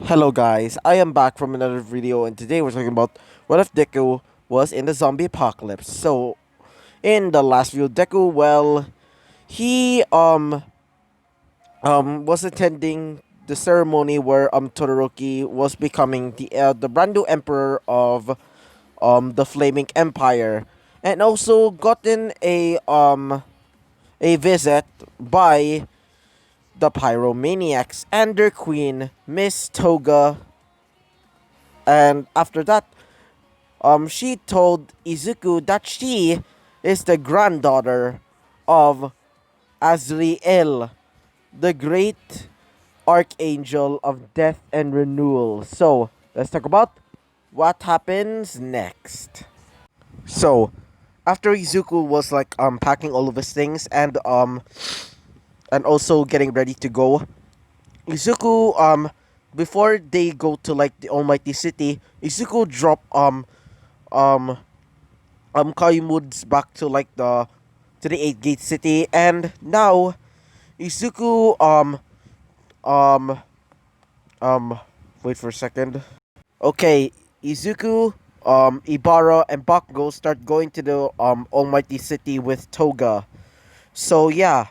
Hello guys, I am back from another video and today we're talking about what if Deku was in the zombie apocalypse. So, in the last video, Deku, well, he was attending the ceremony where Todoroki was becoming the brand new emperor of the Flaming Empire, and also gotten a visit by the Pyromaniacs and their queen, Miss Toga. And after that, she told Izuku that she is the granddaughter of Azriel, the great archangel of death and renewal. So, let's talk about what happens next. So, after Izuku was like packing all of his things and also getting ready to go, Izuku before they go to like the Almighty City, Izuku dropped um Kaimuds back to like the Eight Gate City, and now Izuku um um wait for a second. Okay, Izuku, Ibara, and Bakugo start going to the Almighty City with Toga. So yeah,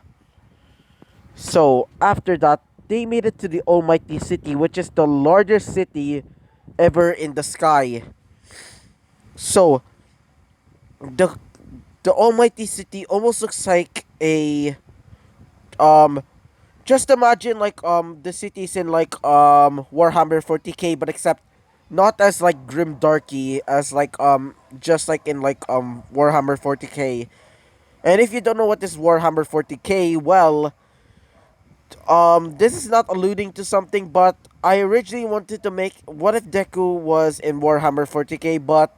so after that they made it to the Almighty City, which is the largest city ever in the sky. So the the Almighty City almost looks like a um just imagine like the cities in like Warhammer 40k, but except not as like grim darky as like just like in like Warhammer 40k. And if you don't know what is Warhammer 40k, well, this is not alluding to something, but I originally wanted to make what if Deku was in Warhammer 40k, but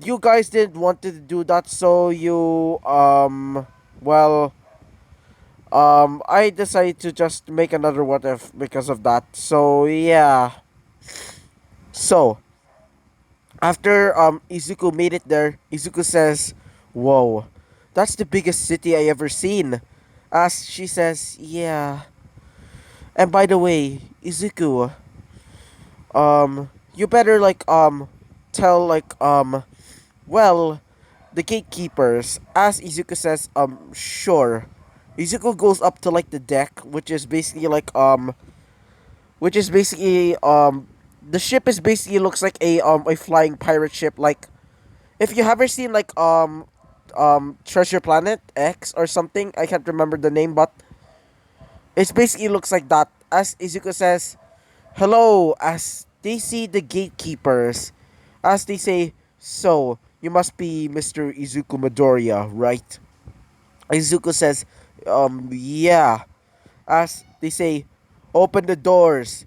you guys didn't want to do that, so you well, I decided to just make another what if because of that. So yeah. So after Izuku made it there, Izuku says, "Whoa, that's the biggest city I ever seen." As she says, "Yeah." And by the way, Izuku, you better like tell like well, the gatekeepers. As Izuku says, sure. Izuku goes up to like the deck, which is basically the ship is basically looks like a flying pirate ship. Like if you ever seen like Treasure Planet X or something, I can't remember the name, but it basically looks like that. As Izuku says, hello, as they see the gatekeepers, as they say, so you must be Mr. Izuku Midoriya, right? Izuku says, yeah. As they say, open the doors.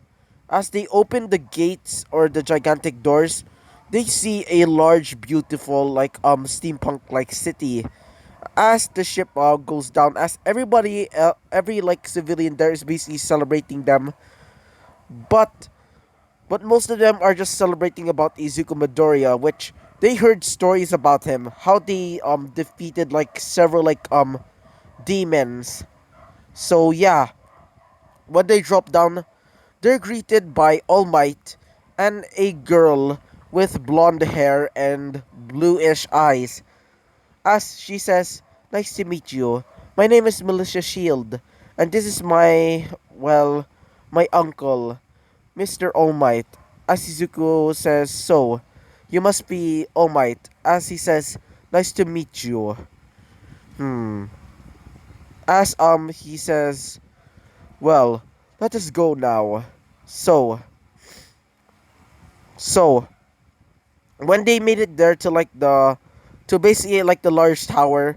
As they open the gates or the gigantic doors, they see a large, beautiful, like steampunk like city. As the ship goes down, as everybody, every like civilian there is basically celebrating them, but most of them are just celebrating about Izuku Midoriya, which they heard stories about him, how they defeated like several like demons. So yeah, when they drop down, they're greeted by All Might and a girl with blonde hair and bluish eyes. As she says, "Nice to meet you. My name is Militia Shield, and this is well, my uncle, Mr. All Might." As Izuku says, "So, you must be All Might." As he says, "Nice to meet you." Hmm. As he says, "Well, let us go now." So, so when they made it there to like to basically like the large tower,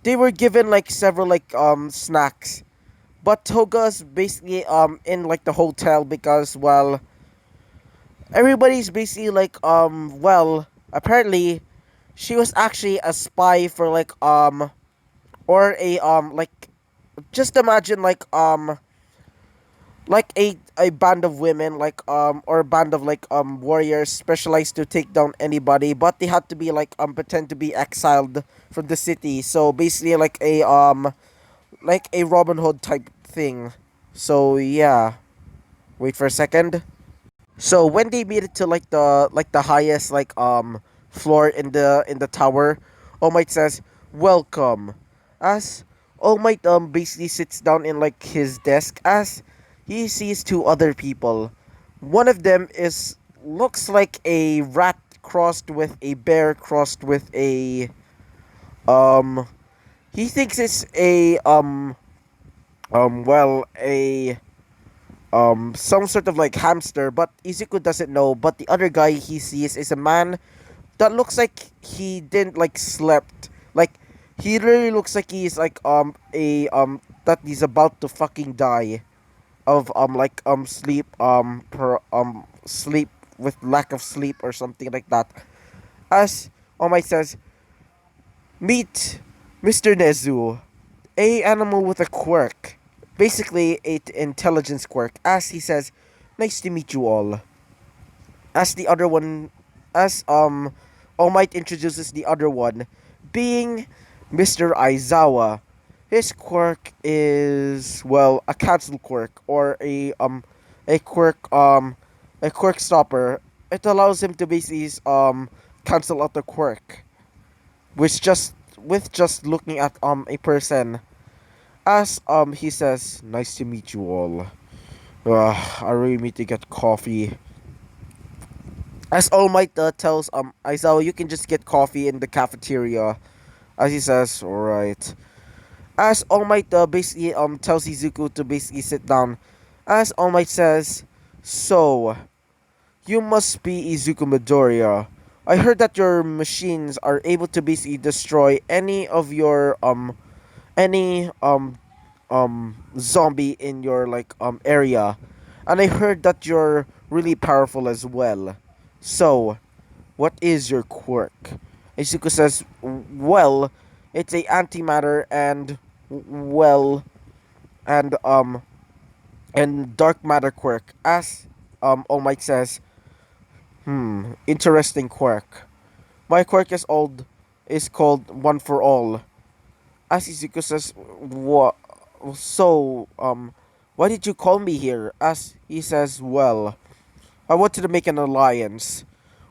they were given like several like snacks. But Toga's basically in like the hotel because well, everybody's basically like well, apparently she was actually a spy for like or a like just imagine like a band of women like or a band of like warriors specialized to take down anybody, but they had to be like pretend to be exiled from the city. So basically like a Robin Hood type thing. So yeah. Wait for a second. So when they made it to like the highest floor in the tower, All Might says, "Welcome." As All Might basically sits down in like his desk as he sees two other people. One of them is looks like a rat crossed with a bear crossed with a um he thinks it's a a some sort of like hamster, but Izuku doesn't know. But the other guy he sees is a man that looks like he didn't like slept. Like he literally looks like he's like a that he's about to fucking die of sleep sleep with lack of sleep or something like that. As Omai says, meet Mr. Nezu, a animal with a quirk, basically a intelligence quirk. As he says, nice to meet you all. As the other one, as All Might introduces the other one, being Mr. Aizawa. His quirk is a cancel quirk or a quirk a quirk stopper. It allows him to basically cancel out the quirk, which just with just looking at a person. As he says, nice to meet you all. I really need to get coffee. As All Might tells Aizawa, you can just get coffee in the cafeteria. As he says, alright. As All Might basically tells Izuku to basically sit down. As All Might says, so you must be Izuku Midoriya. I heard that your machines are able to basically destroy any zombie in your area, and I heard that you're really powerful as well. So, what is your quirk? Izuku says, well, it's a antimatter well and dark matter quirk. As All Might says, interesting quirk. My quirk is called One for All. As Izuku says, what? So, why did you call me here? As he says, well, I wanted to make an alliance,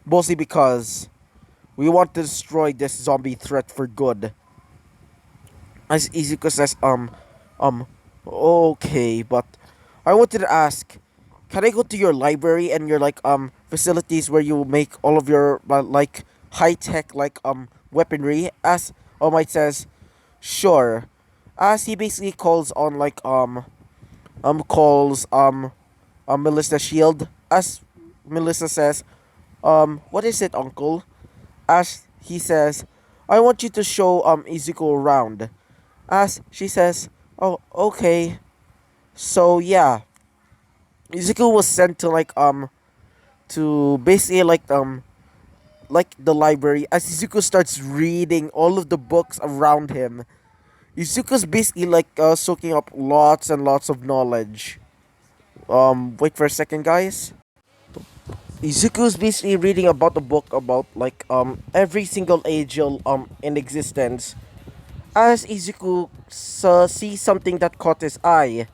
mostly because we want to destroy this zombie threat for good. As Izuku says, um, okay, but I wanted to ask, can I go to your library and your facilities where you make all of your high tech weaponry? As All Might says, sure. As he basically calls on calls Melissa Shield. As Melissa says, what is it, Uncle? As he says, I want you to show Izuku around. As she says, oh, okay. So yeah, Izuku was sent to to basically the library. As Izuku starts reading all of the books around him, Izuku's basically soaking up lots and lots of knowledge. Wait for a second, guys. Izuku's basically reading about the book about every single angel in existence. As Izuku sees something that caught his eye.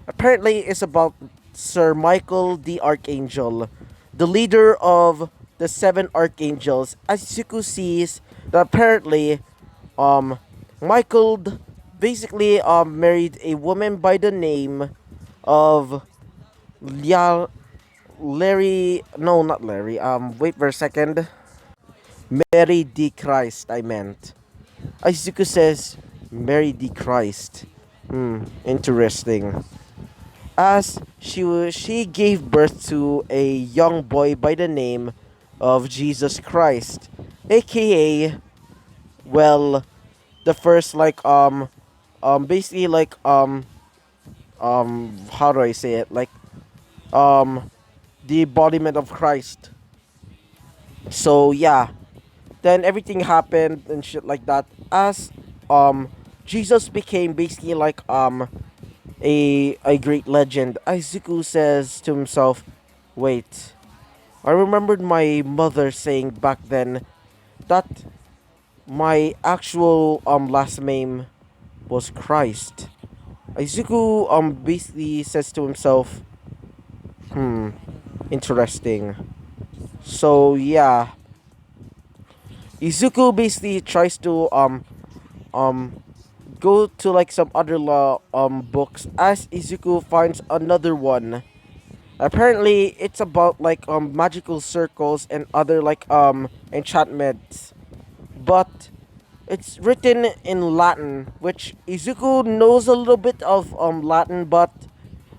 Apparently, it's about Sir Michael the Archangel, the leader of the seven archangels. As Izuku sees that apparently, um, Michael basically married a woman by the name of Lia Larry. No, not Larry. Wait for a second. Mary D. Christ. I meant. Izuku says Mary D. Christ. Interesting. As she gave birth to a young boy by the name of Jesus Christ, aka well, the first basically how do I say it, um the embodiment of Christ. So yeah, then everything happened and shit like that. As um Jesus became basically a great legend. Izuku says to himself, wait, I remembered my mother saying back then that my actual last name was Christ. Izuku basically says to himself, Hmm. Interesting. So yeah, Izuku basically tries to um go to like some other law books as Izuku finds another one. Apparently, it's about like magical circles and other like enchantments, but it's written in Latin, which Izuku knows a little bit of Latin, but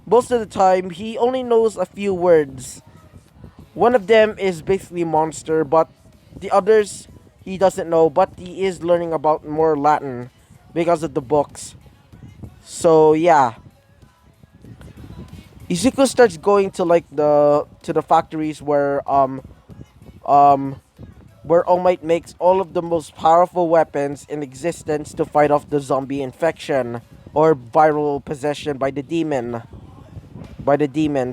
most of the time he only knows a few words. One of them is basically monster, but the others he doesn't know, but he is learning about more Latin because of the books. So yeah, Izuku starts going to like the factories um where All Might makes all of the most powerful weapons in existence to fight off the zombie infection or viral possession by the demon.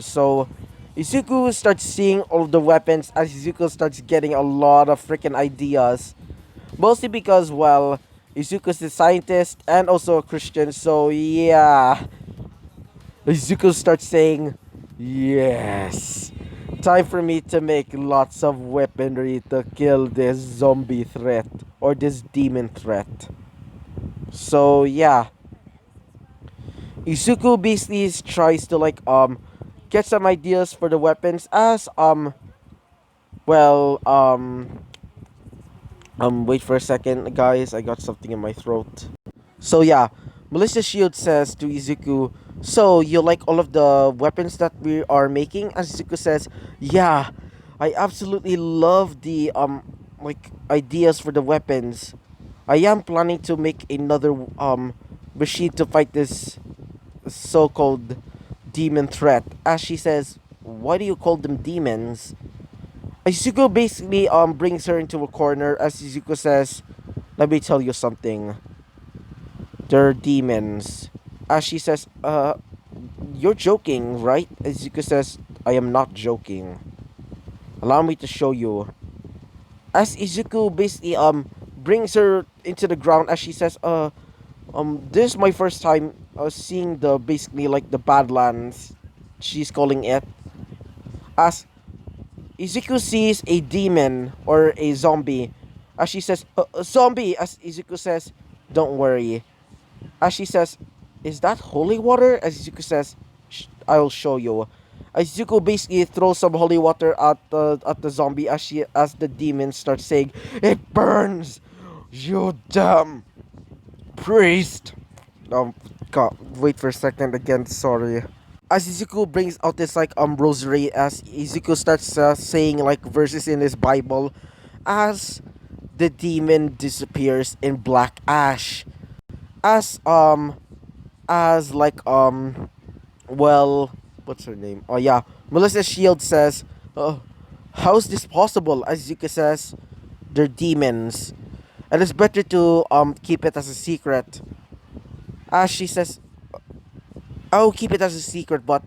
So Izuku starts seeing all of the weapons as Izuku starts getting a lot of freaking ideas. Mostly because, well, Izuku's a scientist and also a Christian, so yeah. Izuku starts saying, yes. Time for me to make lots of weaponry to kill this zombie threat or this demon threat. So yeah, Izuku basically tries to like get some ideas for the weapons as well wait for a second guys, I got something in my throat. So yeah, Melissa Shield says to Izuku, "So you like all of the weapons that we are making?" As Izuku says, "Yeah, I absolutely love the like ideas for the weapons. I am planning to make another machine to fight this so-called demon threat." As she says, "Why do you call them demons?" Izuku basically brings her into a corner as Izuku says, "Let me tell you something. They're demons." As she says, you're joking, right?" Izuku says, "I am not joking. Allow me to show you." As Izuku basically brings her into the ground as she says, this is my first time seeing the basically like the Badlands, she's calling it. As Izuku sees a demon or a zombie, as she says, "A zombie," as Izuku says, "Don't worry." As she says, "Is that holy water?" As Izuku says, "I'll show you." Izuku basically throws some holy water at the zombie as the demon starts saying, "It burns, you damn priest." God, wait for a second again. Sorry. As Izuku brings out this like rosary, as Izuku starts saying like verses in his Bible, as the demon disappears in black ash. As as like well, what's her name? Oh yeah, Melissa Shield says, "Oh, how's this possible?" As Yuka says, "They're demons, and it's better to keep it as a secret." As she says, "I'll keep it as a secret, but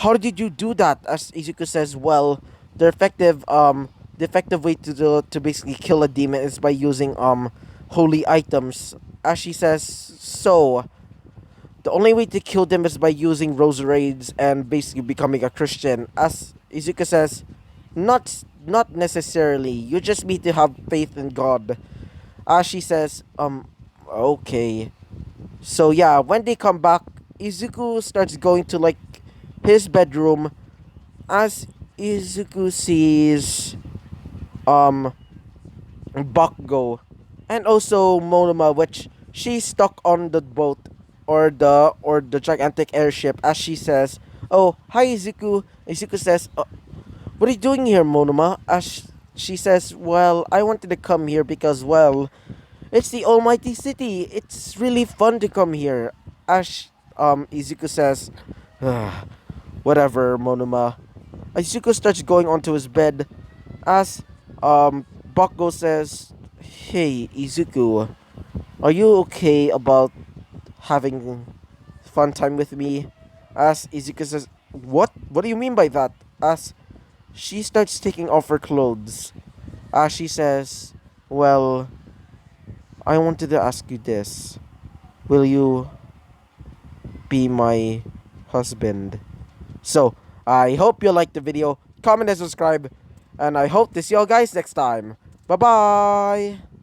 how did you do that?" As Izuku says, "Well, the effective way to basically kill a demon is by using holy items." As she says, "So the only way to kill them is by using rosaries and basically becoming a Christian." As Izuka says, not necessarily. You just need to have faith in God." As she says, okay. So yeah, when they come back, Izuku starts going to like his bedroom as Izuku sees um Bakugo and also Monoma, which she's stuck on the boat or the gigantic airship. As she says, "Oh, hi Izuku." Izuku says, "What are you doing here, Monoma?" As she says, "Well, I wanted to come here because, well, it's the almighty city. It's really fun to come here." As Izuku says, "Whatever, Monoma." Izuku starts going onto his bed as Bakugo says, "Hey, Izuku, are you okay about having fun time with me?" As Izuku says, "What? What do you mean by that?" As she starts taking off her clothes. As she says, "Well, I wanted to ask you this. Will you be my husband?" So, I hope you liked the video. Comment and subscribe. And I hope to see you all guys next time. Bye bye.